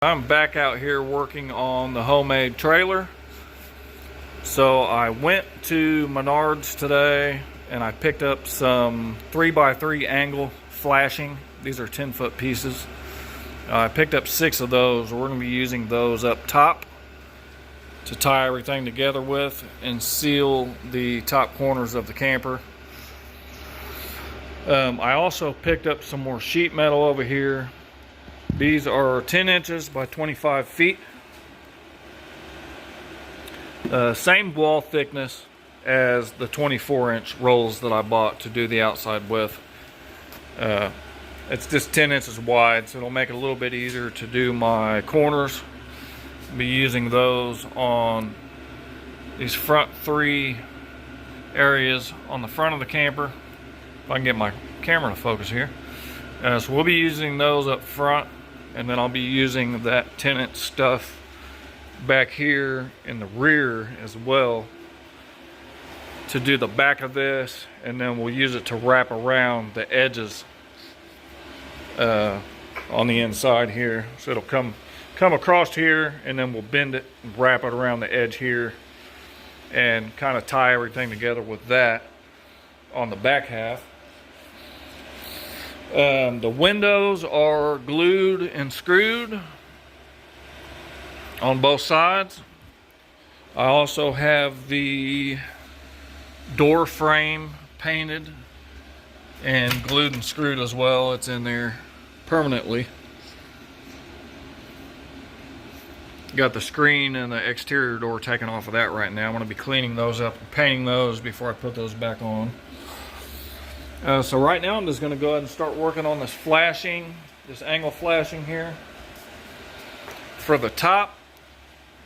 I'm back out here working on the homemade trailer. So I went to Menards today and I picked up some 3x3 angle flashing. These are 10-foot pieces. I picked up 6 of those. We're going to be using those up top to tie everything together with and seal the top corners of the camper. I also picked up some more sheet metal over here. These are 10 inches by 25 feet. Same wall thickness as the 24-inch rolls that I bought to do the outside with. It's just 10 inches wide, so it'll make it a little bit easier to do my corners. I'll be using those on these front 3 areas on the front of the camper. If I can get my camera to focus here. So we'll be using those up front, and then I'll be using that 10-inch stuff back here in the rear as well to do the back of this, and then we'll use it to wrap around the edges on the inside here. So it'll come across here, and then we'll bend it and wrap it around the edge here and kind of tie everything together with that on the back half. The windows are glued and screwed on both sides. I also have the door frame painted and glued and screwed as well. It's in there permanently. Got the screen and the exterior door taken off of that right now. I'm going to be cleaning those up and painting those before I put those back on. So right now I'm just going to go ahead and start working on this flashing, this angle flashing here. For the top,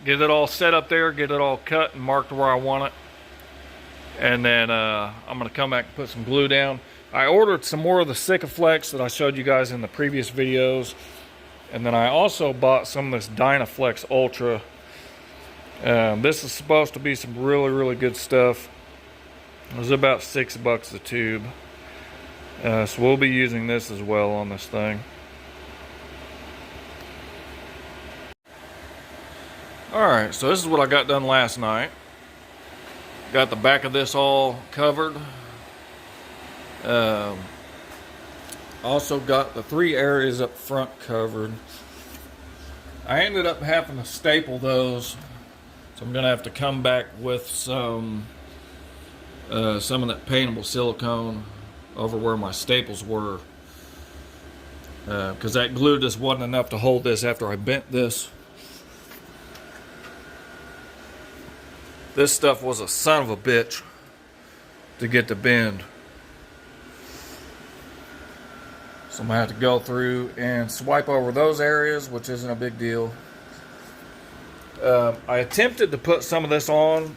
get it all set up there, get it all cut and marked where I want it. And then I'm going to come back and put some glue down. I ordered some more of the Sikaflex that I showed you guys in the previous videos. And then I also bought some of this Dynaflex Ultra. This is supposed to be some really good stuff. It was about $6 a tube. So we'll be using this as well on this thing. Alright, so this is what I got done last night. Got the back of this all covered. Also got the 3 areas up front covered. I ended up having to staple those, so I'm going to have to come back with some of that paintable silicone over where my staples were, because that glue just wasn't enough to hold this after I bent this. This stuff was a son of a bitch to get to bend. So I'm going to have to go through and swipe over those areas, which isn't a big deal. I attempted to put some of this on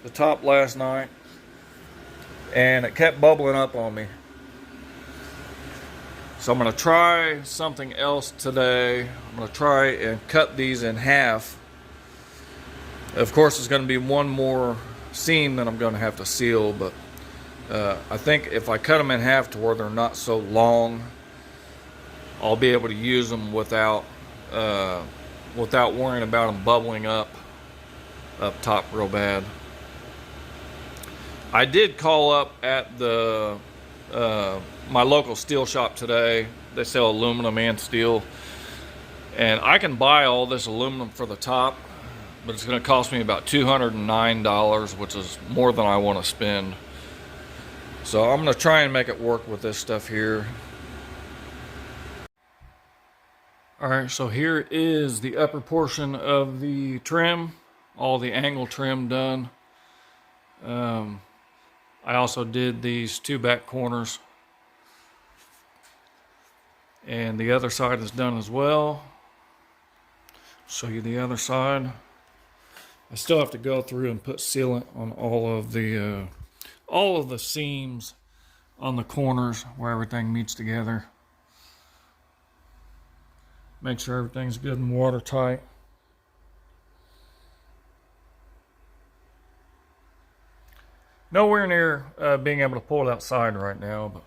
the top last night, and it kept bubbling up on me. So I'm going to try something else today. I'm going to try and cut these in half. Of course, there's going to be one more seam that I'm going to have to seal, but I think if I cut them in half to where they're not so long, I'll be able to use them without worrying about them bubbling up top real bad. I did call up at the my local steel shop today. They sell aluminum and steel, and I can buy all this aluminum for the top, but it's going to cost me about $209, which is more than I want to spend. So I'm going to try and make it work with this stuff here. Alright, so here is the upper portion of the trim, all the angle trim done. I also did these 2 back corners, and the other side is done as well. Show you the other side. I still have to go through and put sealant on all of the seams on the corners where everything meets together. Make sure everything's good and watertight. Nowhere near being able to pull it outside right now, but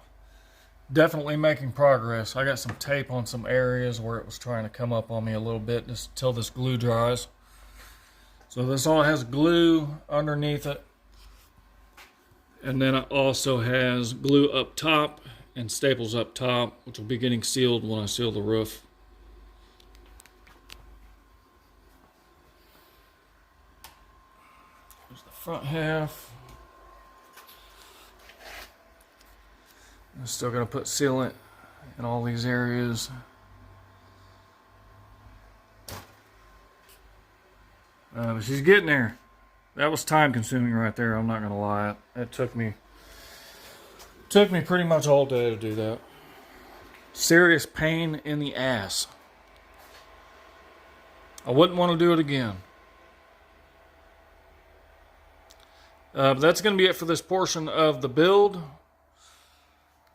definitely making progress. I got some tape on some areas where it was trying to come up on me a little bit just until this glue dries. So this all has glue underneath it. And then it also has glue up top and staples up top, which will be getting sealed when I seal the roof. There's the front half. I'm still going to put sealant in all these areas. But she's getting there. That was time consuming right there, I'm not going to lie. It took me pretty much all day to do that. Serious pain in the ass. I wouldn't want to do it again. But that's going to be it for this portion of the build.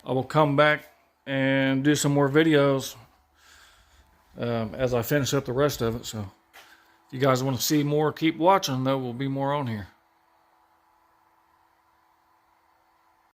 I will come back and do some more videos as I finish up the rest of it. So if you guys want to see more, keep watching. There will be more on here.